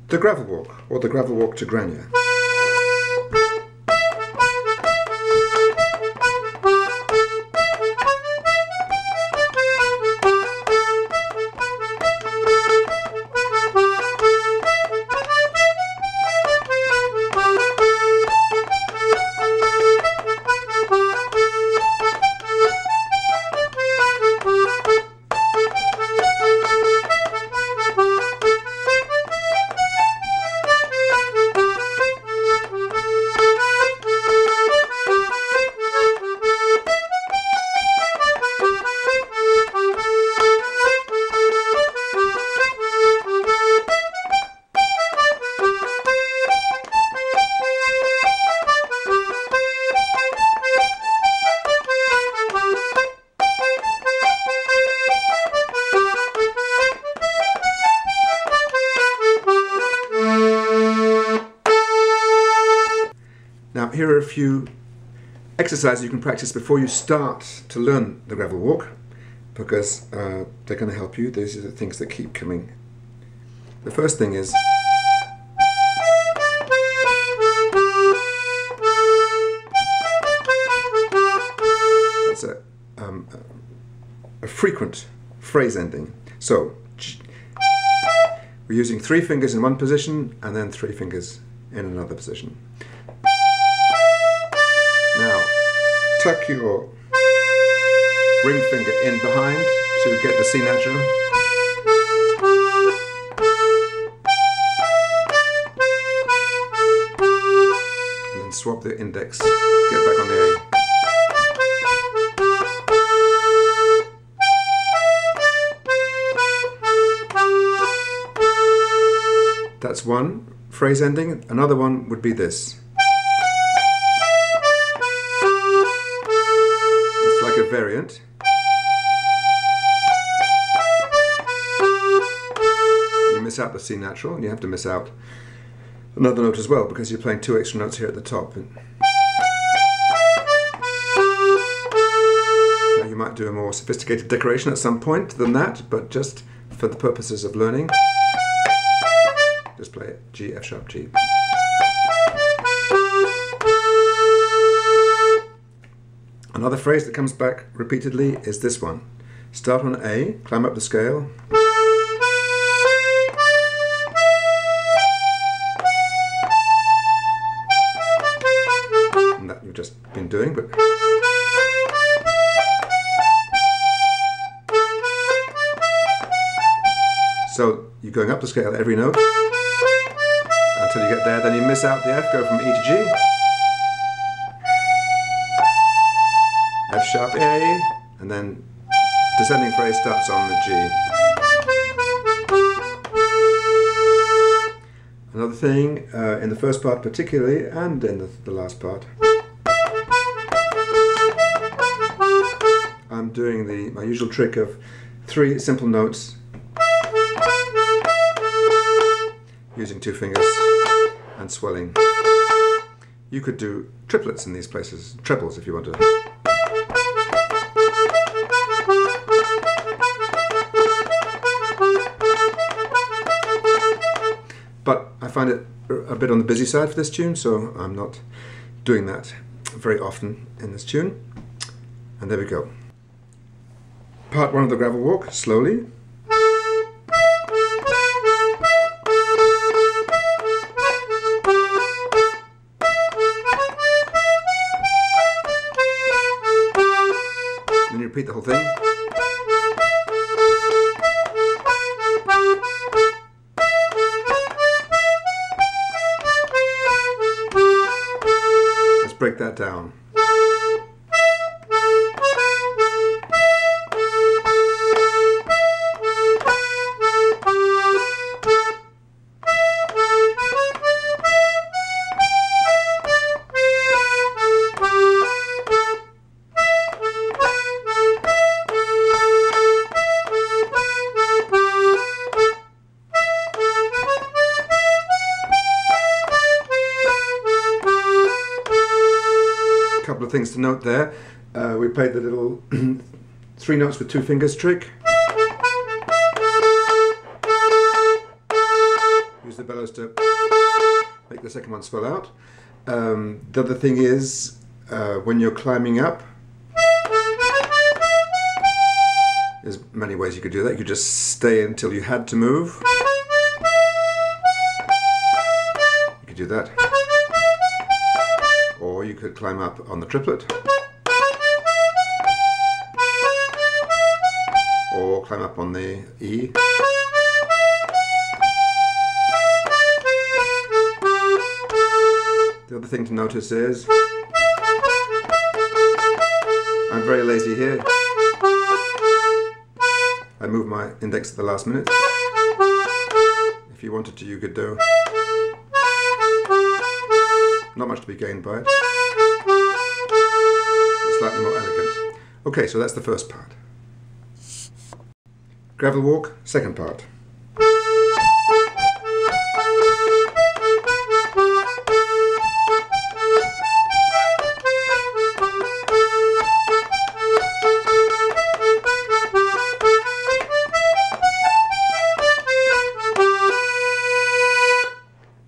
the gravel walk, or the gravel walk to Grainne. Now here are a few exercises you can practice before you start to learn the gravel walk, because they're going to help you. These are the things that keep coming. The first thing is that's a frequent phrase ending. So we're using 3 fingers in one position and then 3 fingers in another position. Now, tuck your ring finger in behind to get the C natural. And then swap the index, get back on the A. That's one phrase ending. Another one would be this. A variant. You miss out the C natural, and you have to miss out another note as well because you're playing 2 extra notes here at the top. Now you might do a more sophisticated decoration at some point than that, but just for the purposes of learning, just play it G, F sharp, G. Another phrase that comes back repeatedly is this one. Start on A, climb up the scale. And that you've just been doing, but so you're going up the scale every note until you get there, then you miss out the F, go from E to G. F sharp A, and then descending phrase starts on the G. Another thing, in the first part particularly, and in the last part, I'm doing my usual trick of 3 simple notes using 2 fingers and swelling. You could do triplets in these places, trebles if you want to. But I find it a bit on the busy side for this tune, so I'm not doing that very often in this tune. And there we go. Part 1 of the gravel walk, slowly. Then you repeat the whole thing. Break that down. Couple of things to note there. We played the little 3 notes with 2 fingers trick. Use the bellows to make the second one swell out. The other thing is, when you're climbing up, there's many ways you could do that. You could just stay until you had to move. You could do that. Or you could climb up on the triplet. Or climb up on the E. The other thing to notice is, I'm very lazy here. I move my index at the last minute. If you wanted to, you could do. Not much to be gained by it. It's slightly more elegant. Okay, so that's the first part. Gravel walk, second part.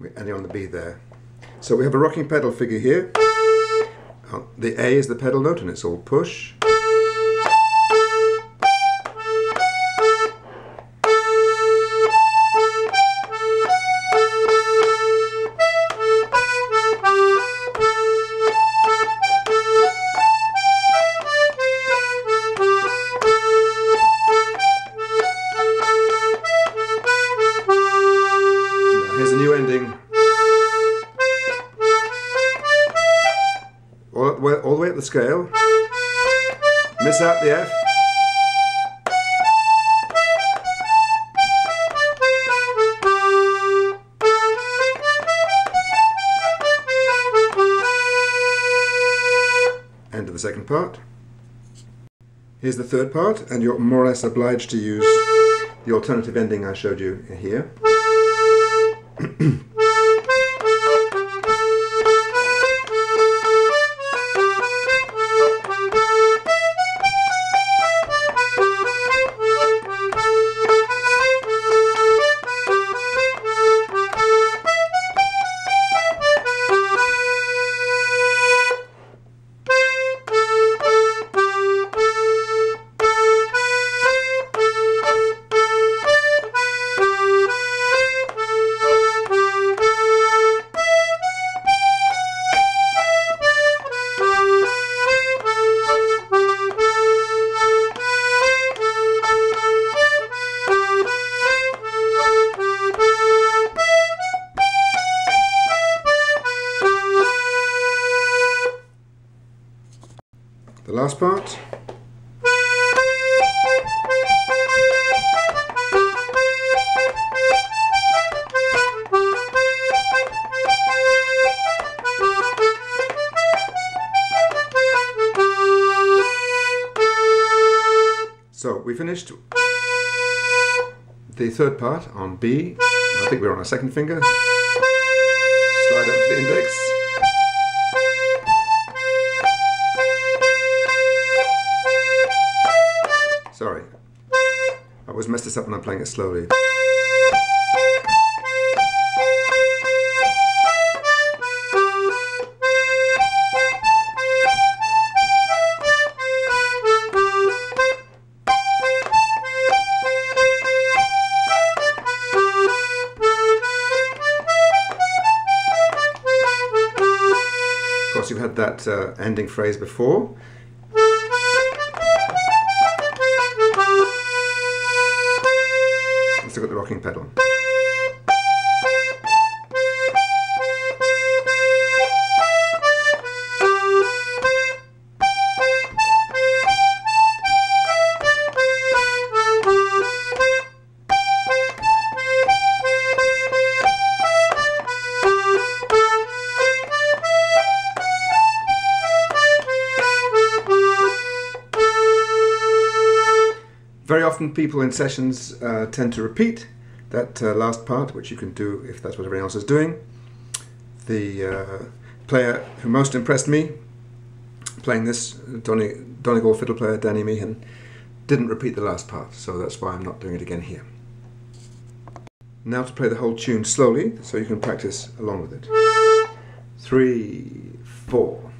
We're ending on the B there. So we have a rocking pedal figure here. The A is the pedal note and it's all push. Here's a new ending. All the way up the scale. Miss out the F. End of the second part. Here's the third part, and you're more or less obliged to use the alternative ending I showed you here. The last part. So we finished the third part on B. I think we're on our second finger. Slide up to the index. Sorry, I always mess this up when I'm playing it slowly. Of course, you've had that ending phrase before. Let's look at the rocking pedal. Very often people in sessions tend to repeat that last part, which you can do if that's what everyone else is doing. The player who most impressed me playing this, Donegal fiddle player Danny Meehan, didn't repeat the last part, so that's why I'm not doing it again here. Now to play the whole tune slowly so you can practice along with it. 3, 4.